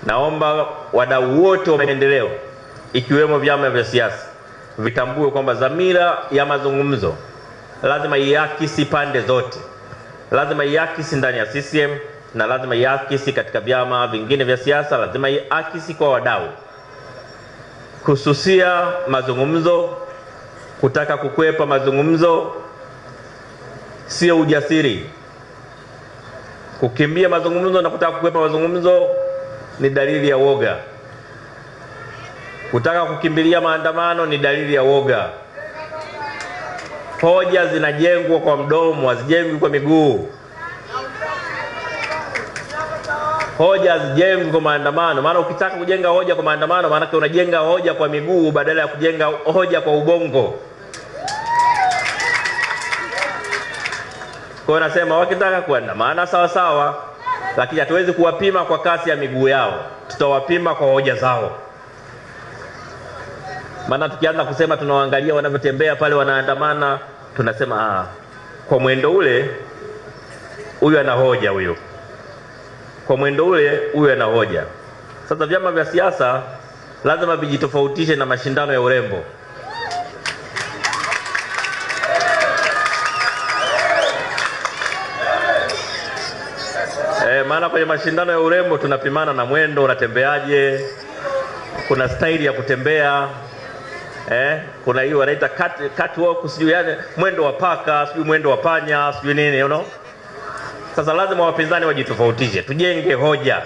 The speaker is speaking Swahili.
Naomba wadau wote wa maendeleo ikiwemo vyama vya siasa vitambue kwamba dhamira ya mazungumzo lazima iakisi pande zote, lazima iakisi ndani ya CCM na lazima iakisi katika vyama vingine vya siasa, lazima iakisi kwa wadau. Kususia mazungumzo, kutaka kukwepa mazungumzo sio ujasiri. Kukimbia mazungumzo na kutaka kukwepa mazungumzo ni dalili ya woga. Kutaka kukimbilia maandamano ni dalili ya woga. Hoja zinajengwa kwa mdomo, hazijengwi kwa miguu. Hoja hazijengwi kwa maandamano. Maana ukitaka kujenga hoja kwa maandamano, maana unajenga hoja kwa miguu badala ya kujenga hoja kwa ubongo. Kwa nasema wakitaka kuandamana sawa sawa, lakini hatuwezi kuwapima kwa kasi ya miguu yao. Tutawapima kwa hoja zao. Maana tukianza kusema tunawaangalia wanavyotembea pale wanaandamana, tunasema kwa mwendo ule huyu ana hoja huyo. Kwa mwendo ule huyu ana hoja. Sasa vyama vya siasa lazima vijitofautishe na mashindano ya urembo. Maana kwenye mashindano ya urembo tunapimana na mwendo, unatembeaje, kuna staili ya kutembea, kuna hiyo wanaita catwalk, sijui yani mwendo wa paka, sijui mwendo wa panya, sijui nini, Sasa lazima wapinzani wajitofautishe, tujenge hoja.